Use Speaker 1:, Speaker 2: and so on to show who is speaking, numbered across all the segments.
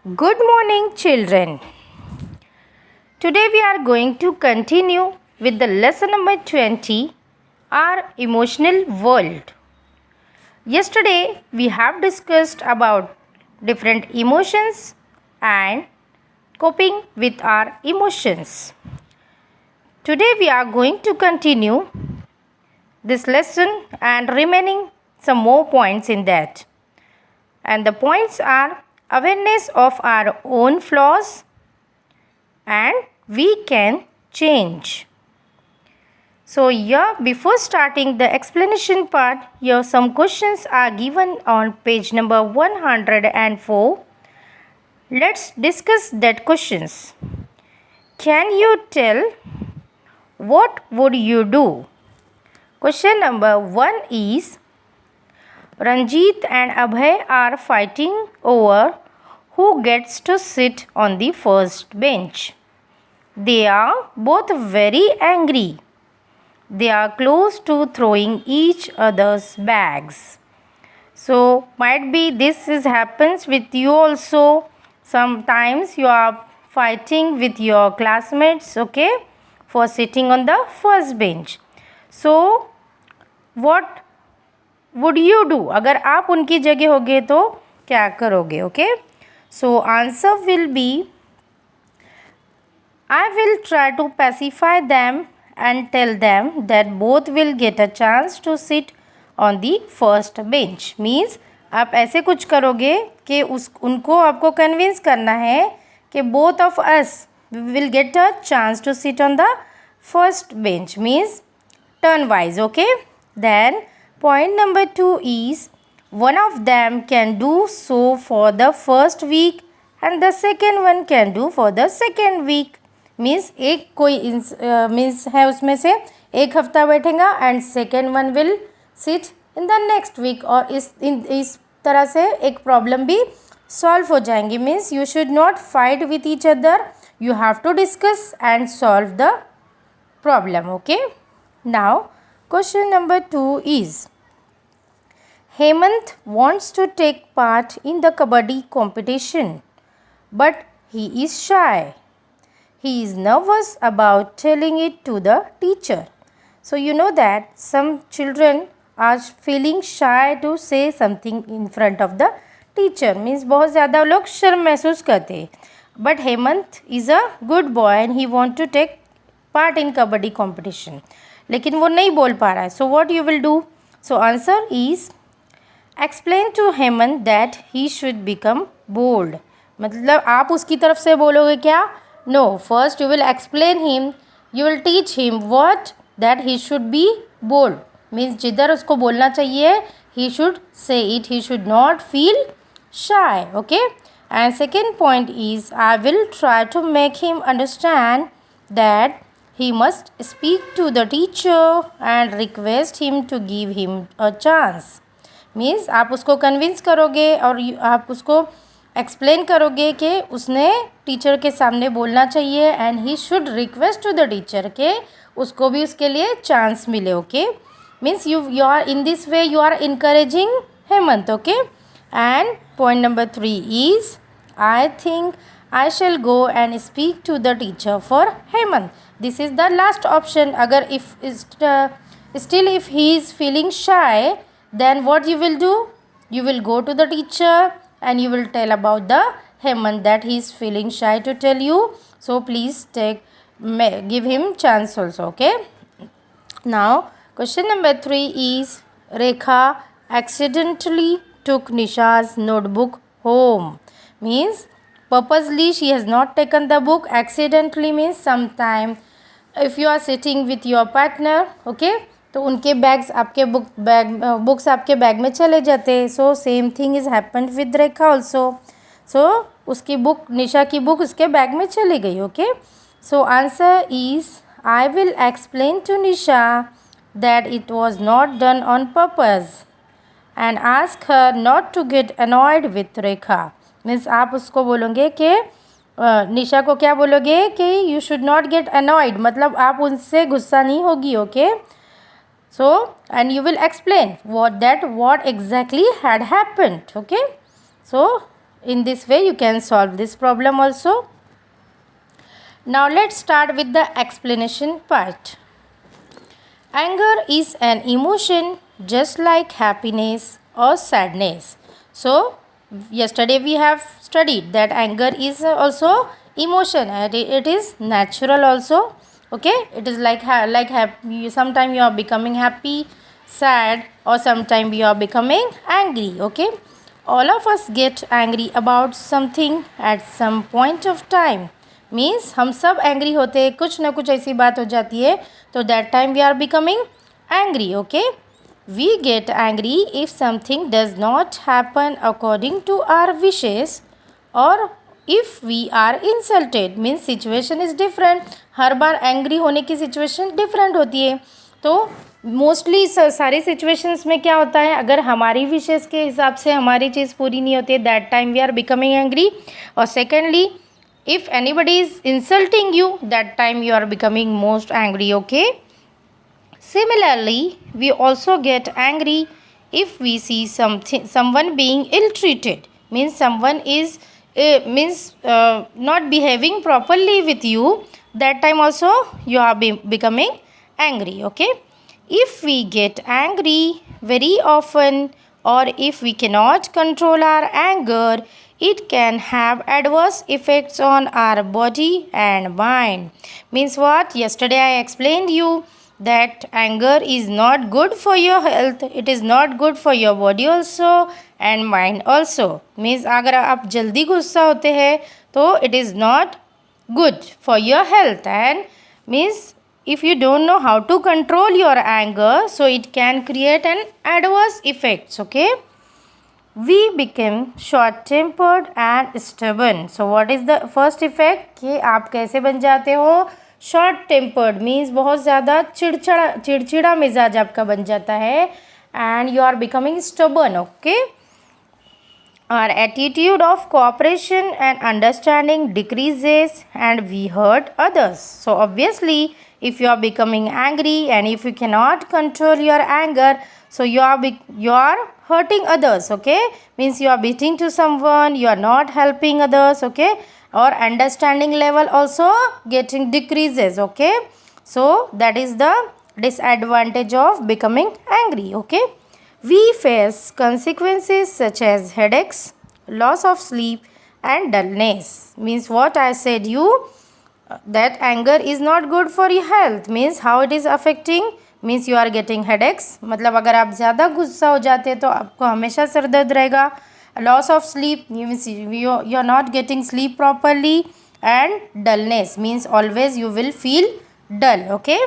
Speaker 1: Good morning, children. Today we are going to continue with the lesson number 20, our emotional world. Yesterday we have discussed about different emotions and coping with our emotions. Today we are going to continue this lesson and remaining some more points in that. And the points are awareness of our own flaws and we can change. So here, before starting the explanation part, here some questions are given on page number 104. Let's discuss that questions. Can you tell what would you do? Question number 1 is, Ranjit and Abhay are fighting over who gets to sit on the first bench. They are both very angry. They are close to throwing each other's bags. So might be this happens with you also. Sometimes you are fighting with your classmates, okay, for sitting on the first bench. So what would you do? अगर आप उनकी जगह होगे तो क्या करोगे? Okay. So answer will be, I will try to pacify them and tell them that both will get a chance to sit on the first bench. Means आप ऐसे कुछ करोगे कि उनको आपको कन्विंस करना है कि both of us will get a chance to sit on the first bench. Means turn wise. Okay. Then point number 2 is, one of them can do so for the first week and the second one can do for the second week. Means एक कोई means है उसमें से एक हफ्ता बैठेगा and second one will sit in the next week और इस तरह से एक प्रॉब्लम भी सॉल्व हो जाएंगी. Means you should not fight with each other, you have to discuss and solve the problem. Okay. Now question number 2 is, Hemant wants to take part in the kabaddi competition but he is shy. He is nervous about telling it to the teacher. So you know that some children are feeling shy to say something in front of the teacher. Means बहुत ज़्यादा लोग शर्म महसूस करते हैं. But Hemant is a good boy and he want to take part in kabaddi competition. लेकिन वो नहीं बोल पा रहा है. So what you will do? So answer is, explain to Hemant that he should become bold. मतलब आप उसकी तरफ से बोलोगे क्या? No, first you will explain him, you will teach him what that he should be bold. Means जिधर उसको बोलना चाहिए he should say it, he should not feel shy. Okay. And second point is, I will try to make him understand that he must speak to the teacher and request him to give him a chance. Means आप उसको convince करोगे और आप उसको explain करोगे कि उसने teacher के सामने बोलना चाहिए and he should request to the teacher के उसको भी उसके लिए चांस मिले. Okay. Means you are in this way you are encouraging Hemant. Okay. And point number 3 is, I think I shall go and speak to the teacher for Hemant. This is the last option. अगर if still if he is feeling shy then what you will do? You will go to the teacher and you will tell about the Hemant that he is feeling shy to tell you, so please give him chance also. Okay. Now question number 3 is, Rekha accidentally took Nisha's notebook home. Means purposely she has not taken the book. Accidentally means sometime if you are sitting with your partner, okay, तो उनके bags आपके books आपके bag में चले जाते हैं. So same thing is happened with Rekha also. So उसकी बुक, निशा की बुक उसके बैग में चली गई. Okay. So answer is, I will explain to Nisha that it was not done on purpose and ask her not to get annoyed with Rekha. Means आप उसको बोलोगे कि निशा को क्या बोलोगे कि you should not get annoyed, मतलब आप उनसे गुस्सा नहीं होगी. Okay. So and you will explain what exactly had happened. Okay. So in this way you can solve this problem also. Now let's start with the explanation part. Anger is an emotion just like happiness or sadness. So yesterday we have studied that anger is also emotion and it is natural also. Okay, it is like sometime you are becoming happy, sad, or sometime you are becoming angry. Okay, all of us get angry about something at some point of time. Means हम सब angry होते हैं, कुछ ना कुछ ऐसी बात हो जाती है, तो that time we are becoming angry. Okay, we get angry if something does not happen according to our wishes और if we are insulted. Means situation is different. हर बार एंग्री होने की सिचुएशन डिफरेंट होती है. तो मोस्टली सारी situations में क्या होता है, अगर हमारी विशेस के हिसाब से हमारी चीज़ पूरी नहीं होती है, that time we are becoming angry. और secondly, if anybody is insulting you, that time you are becoming most angry. Okay, similarly we also get angry if we see someone being ill treated. Means someone is not behaving properly with you, that time also you are becoming angry. Okay, if we get angry very often or if we cannot control our anger, it can have adverse effects on our body and mind. Means what? Yesterday I explained you that anger is not good for your health. It is not good for your body also and mind also. Means अगर आप जल्दी गुस्सा होते हैं तो it is not good for your health, and means if you don't know how to control your anger, so it can create an adverse effects. Okay, we become short tempered and stubborn. So what is the first effect कि आप कैसे बन जाते हो short tempered. Means बहुत ज़्यादा चिड़चिड़ा मिजाज आपका बन जाता है and you are becoming stubborn. Okay, our attitude of cooperation and understanding decreases and we hurt others. So obviously if you are becoming angry and if you cannot control your anger, so you are hurting others. Okay, means you are beating to someone, you are not helping others. Okay, or understanding level also getting decreases. Okay, so that is the disadvantage of becoming angry. Okay, we face consequences such as headaches, loss of sleep and dullness. Means what I said you that anger is not good for your health. Means how it is affecting, means you are getting headaches. मतलब अगर आप ज़्यादा गुस्सा हो जाते हैं तो आपको हमेशा सर दर्द रहेगा. Loss of sleep means you are not getting sleep properly and dullness means always you will feel dull. Okay,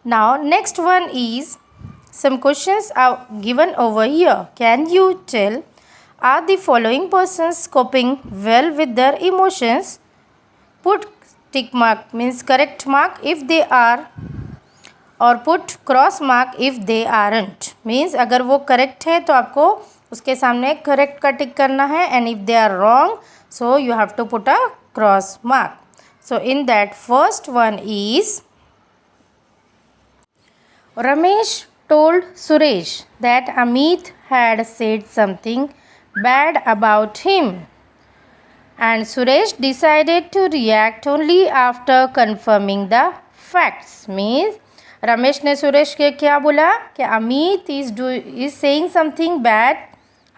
Speaker 1: now next one is some questions are given over here. Can you tell, are the following persons coping well with their emotions? Put tick mark means correct mark if they are, और put cross mark if they aren't. Means अगर वो correct है तो आपको उसके सामने correct का tick करना है, and if they are wrong so you have to put a cross mark. So in that first one is Ramesh told Suresh that Amit had said something bad about him, and Suresh decided to react only after confirming the facts. Means Ramesh ने सुरेश के क्या बोला कि Amit is saying something bad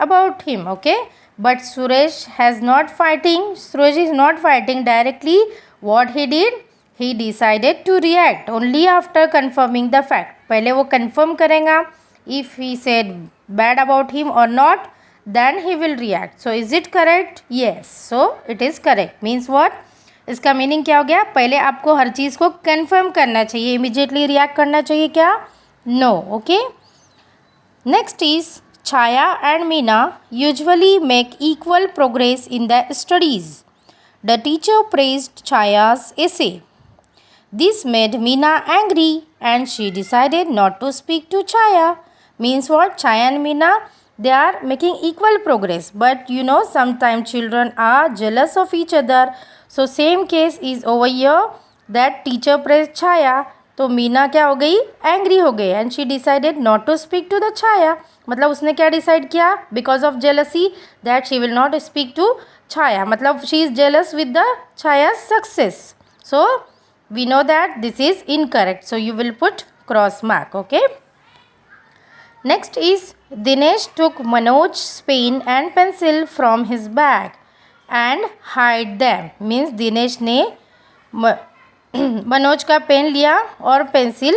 Speaker 1: about him. Okay, but Suresh has not fighting, Suresh is not fighting directly. What he did, he decided to react only after confirming the fact. पहले वो confirm करेगा if he said bad about him और not, then he will react. So is it correct? Yes, so it is correct. Means what, इसका meaning क्या हो गया, पहले आपको हर चीज़ को कंफर्म करना चाहिए, इमीडिएटली रिएक्ट करना चाहिए क्या? No. Okay, next is Chhaya and Meena usually make equal progress in the studies. The teacher praised Chhaya's essay. This made Meena angry and she decided not to speak to Chaya. Means what? Chaya and Meena, they are making equal progress, but you know sometimes children are jealous of each other. So same case is over here, that teacher praised Chaya तो मीना क्या हो गई, angry हो गई and she decided not to speak to the Chhaya. मतलब उसने क्या decide किया, because of jealousy that she will not speak to Chhaya. मतलब she is jealous with the Chhaya success. So we know that this is incorrect. So you will put cross mark. Okay. Next is Dinesh took Manoj's pen and pencil from his bag and hide them. Means Dinesh ने मनोज का pen लिया और pencil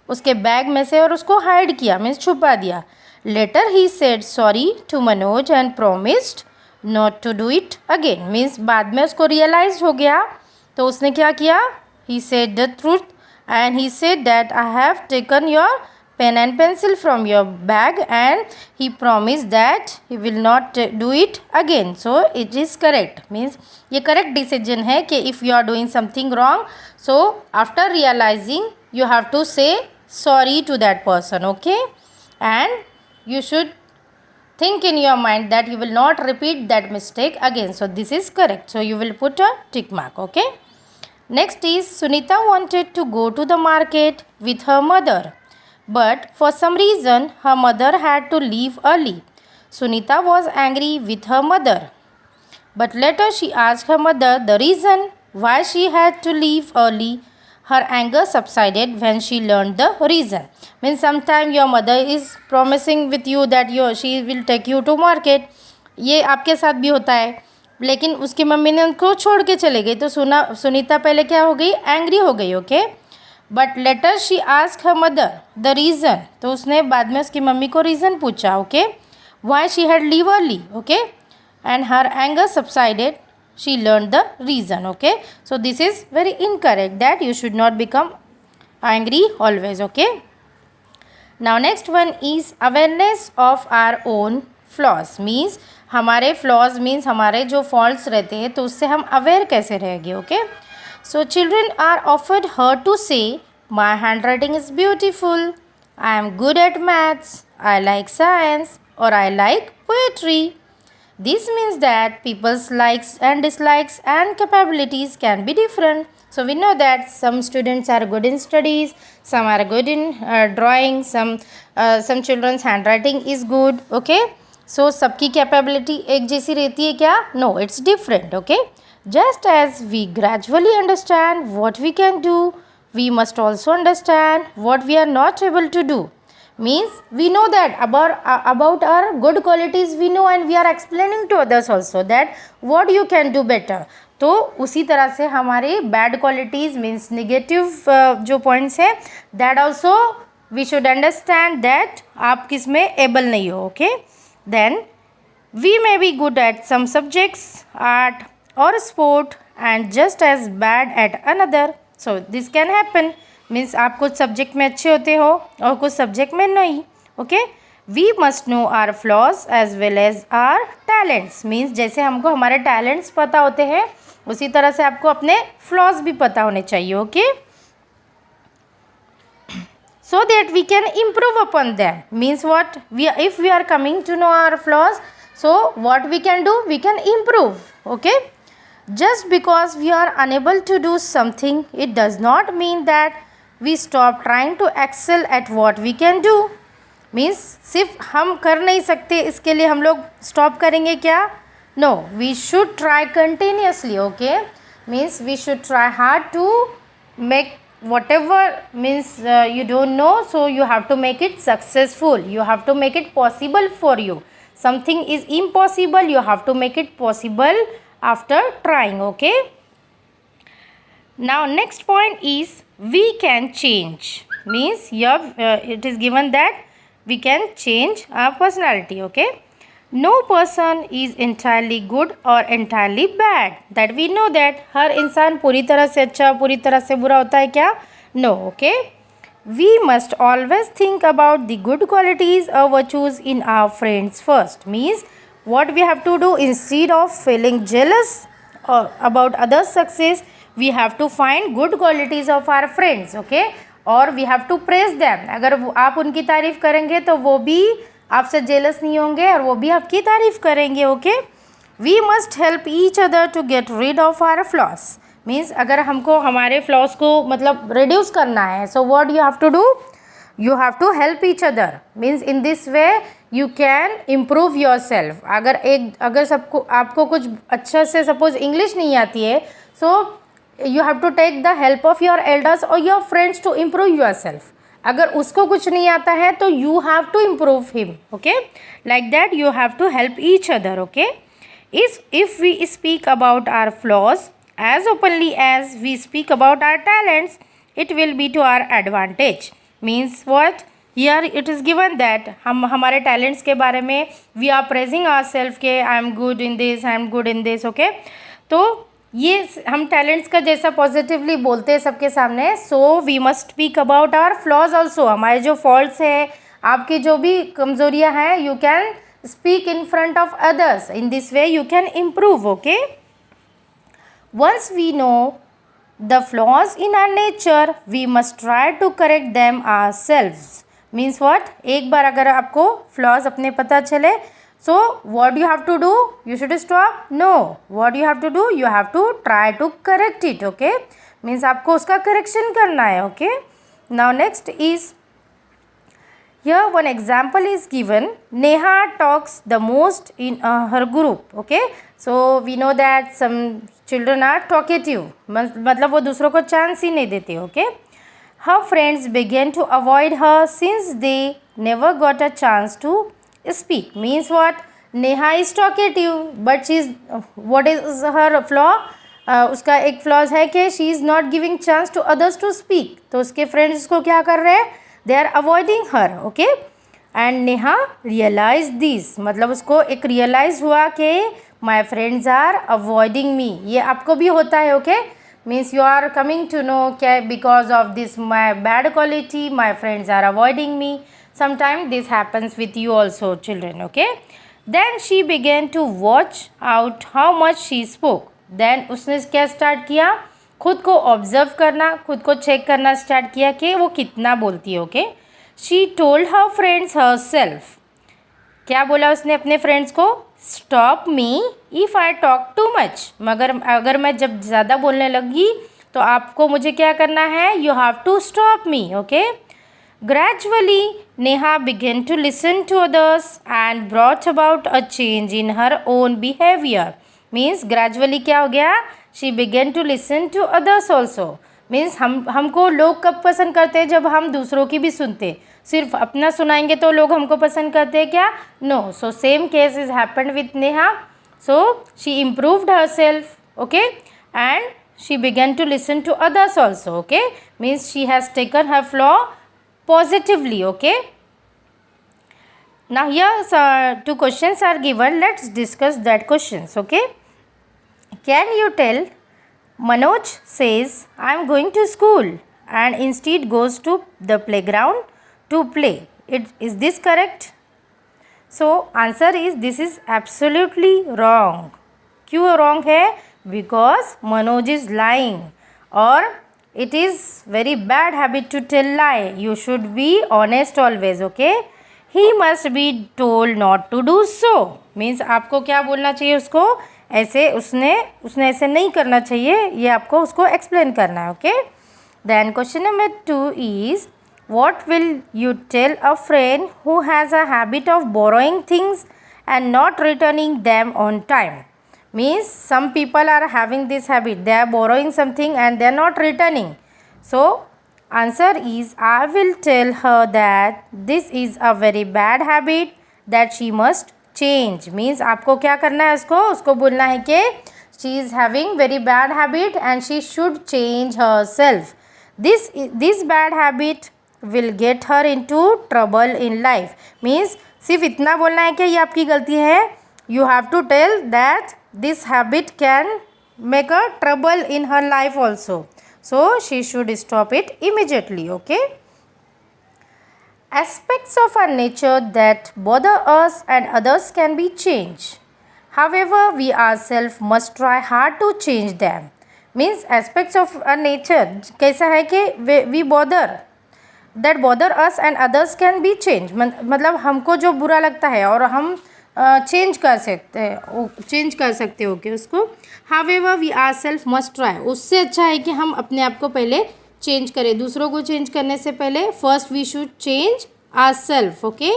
Speaker 1: उसके bag में से और उसको hide किया, मीन्स छुपा दिया. Later he said sorry to Manoj and promised not to do it again. Means बाद में उसको रियलाइज हो गया तो उसने क्या किया, he said the truth and he said that I have taken your pen and pencil from your bag and he promised that he will not do it again. So it is correct. Means ये correct decision है कि if you are doing something wrong, so after realizing you have to say sorry to that person. Okay, and you should think in your mind that you will not repeat that mistake again. So this is correct. So you will put a tick mark. Okay. Next is Sunita wanted to go to the market with her mother. But for some reason her mother had to leave early. Sunita was angry with her mother. But later she asked her mother the reason why she had to leave early. Her anger subsided when she learned the reason. Means sometime your mother is promising with you that she will take you to market. ये आपके साथ भी होता है, लेकिन उसकी mummy ने उनको छोड़ के चले गई तो सुनीता पहले क्या हो गई, एंग्री हो गई. Okay. But later she ask her mother the reason. तो उसने बाद में उसकी मम्मी को रीज़न पूछा. Okay. Why she had leave early. Okay. And her anger subsided she learn the reason. Okay. So this is very incorrect that you should not become angry always. Okay. Now next one is awareness of our own flaws. Means हमारे flaws means हमारे जो faults रहते हैं तो उससे हम aware कैसे रहेंगे. Okay. So children are often heard to say, my handwriting is beautiful, I am good at maths, I like science, or I like poetry. This means that people's likes and dislikes and capabilities can be different. So we know that some students are good in studies, some are good in drawing, some children's handwriting is good. Okay. So सबकी capability एक जैसी रहती है क्या? No, it's different. Okay. Just as we gradually understand what we can do, we must also understand what we are not able to do. Means we know that about our good qualities we know and we are explaining to others also that what you can do better. तो उसी तरह से हमारे bad qualities means negative जो points है that also we should understand that आप किस में able नहीं हो. Okay. Then we may be good at some subjects, art or sport and just as bad at another. So this can happen. Means आप कुछ subject में अच्छे होते हो और कुछ सब्जेक्ट में नहीं. Okay. We must know our flaws as well as our talents. Means जैसे हमको हमारे टैलेंट्स पता होते हैं उसी तरह से आपको अपने फ्लॉज भी पता होने चाहिए. Okay. so that we can improve upon them. Means what? If we are coming to know our flaws, so what we can do? We can improve. Okay. Just because we are unable to do something, it does not mean that we stop trying to excel at what we can do. Means सिर्फ हम कर नहीं सकते इसके लिए हम लोग stop करेंगे क्या? No, we should try continuously. Okay. Means we should try hard to make whatever means you don't know, so you have to make it successful. You have to make it possible for you. Something is impossible, you have to make it possible after trying. Okay. Now next point is we can change. Means here it is given that we can change our personality. Okay. No person is entirely good or entirely bad. That we know that हर इंसान पूरी तरह से अच्छा पूरी तरह से बुरा होता है क्या? No. Okay. We must always think about the good qualities or virtues in our friends first. Means what we have to do, instead of feeling jealous or about others' success, we have to find good qualities of our friends. Okay. और we have to praise them. अगर आप उनकी तारीफ़ करेंगे तो वो भी आपसे जेलस नहीं होंगे और वो भी आपकी तारीफ़ करेंगे. Okay. We must help each other to get rid of our flaws. Means अगर हमको हमारे फ्लॉज को मतलब रिड्यूस करना है, so what you have to do, you have to help each other. means in this way you can improve yourself. अगर सबको आपको कुछ अच्छा से सपोज इंग्लिश नहीं आती है, so you have to take the help of your elders or your friends to improve yourself. अगर उसको कुछ नहीं आता है तो you have to improve him. okay, like that you have to help each other. okay, if we speak about our flaws as openly as we speak about our talents, it will be to our advantage. Means what, here it is given that हम हमारे talents के बारे में we are praising ourselves के I am good in this, I am good in this. Okay, तो ये हम talents का जैसा पॉजिटिवली बोलते हैं सबके सामने, so we must speak about our flaws also. हमारे जो फॉल्ट्स है, आपकी जो भी कमज़ोरियाँ हैं, you can speak in front of others. In this way you can improve. Okay, once we know the flaws in our nature, we must try to correct them ourselves. means what, एक बार अगर आपको flaws अपने पता चले, so what you have to do, you should stop? no, what you have to do, you have to try to correct it. okay, means आपको उसका correction करना है. okay, now next is, here one example is given. Neha talks the most in her group. okay, so we know that some children are talkative, मतलब वो दूसरों को chance ही नहीं देते. okay, her friends began to avoid her since they never got a chance to speak. means what, Neha is talkative but she is, what is her flaw, उसका एक flaws है कि she is not giving chance to others to speak. तो उसके friends उसको क्या कर रहे हैं, they are avoiding her. Okay, and Neha realise this, मतलब उसको एक रियलाइज हुआ कि my friends are avoiding me. ये आपको भी होता है. Okay, means you are coming to know क्या, because of this my bad quality my friends are avoiding me. Sometime this happens with you also children. Okay, then she began to watch out how much she spoke. Then उसने क्या start किया, खुद को observe करना, खुद को check करना start किया कि वो कितना बोलती है. Okay, she told her friends her self. क्या बोला उसने अपने फ्रेंड्स को, stop me if I talk too much. मगर अगर मैं जब ज़्यादा बोलने लगी तो आपको मुझे क्या करना है, you have to stop me. Okay, gradually Neha began to listen to others and brought about a change in her own behaviour. Means gradually क्या हो गया, she began to listen to others also. Means हमको लोग कब पसंद करते हैं, जब हम दूसरों की भी सुनते. सिर्फ अपना सुनाएंगे तो लोग हमको पसंद करते हैं क्या, no. So same case is happened with Neha. So she improved herself. Okay, and she began to listen to others also. Okay, means she has taken her flaw positively. Okay, now here two questions are given. Let's discuss that questions. Okay, can you tell, Manoj says I am going to school and instead goes to the playground to play. Is this correct? So answer is, this is absolutely wrong. क्यों wrong है, because Manoj is lying, और it is very bad habit to tell lie. You should be honest always. Okay, he must be told not to do so. Means आपको क्या बोलना चाहिए उसको, ऐसे उसने ऐसे नहीं करना चाहिए, ये आपको उसको एक्सप्लेन करना है. Okay, then question number 2 is, what will you tell a friend who has a habit of borrowing things and not returning them on time. Means some people are having this habit, they are borrowing something and they are not returning. So answer is, I will tell her that this is a very bad habit that she must change. means आपको क्या करना है, उसको बोलना है कि she is having very bad habit and she should change herself. This bad habit will get her into trouble in life. means सिर्फ इतना बोलना है कि ये आपकी गलती है. you have to tell that this habit can make a trouble in her life also. So she should stop it immediately. Okay, aspects of our nature that bother us and others can be changed. However, we ourselves must try hard to change them. means aspects of our nature कैसा है कि we bother, that bother us and others can be changed. मतलब हमको जो बुरा लगता है और हम चेंज कर सकते हो कि उसको। However we are self must try, उससे अच्छा है कि हम अपने आप को पहले चेंज करें। दूसरों को चेंज करने से पहले first we should change our self, okay.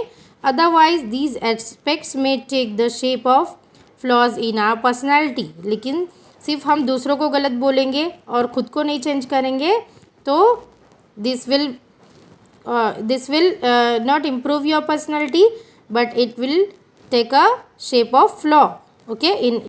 Speaker 1: Otherwise these aspects में take the shape of flaws in our personality. लेकिन सिर्फ हम दूसरों को गलत बोलेंगे और ख़ुद को नहीं चेंज करेंगे तो this will not improve your personality, but it will take a shape of flaw, okay, in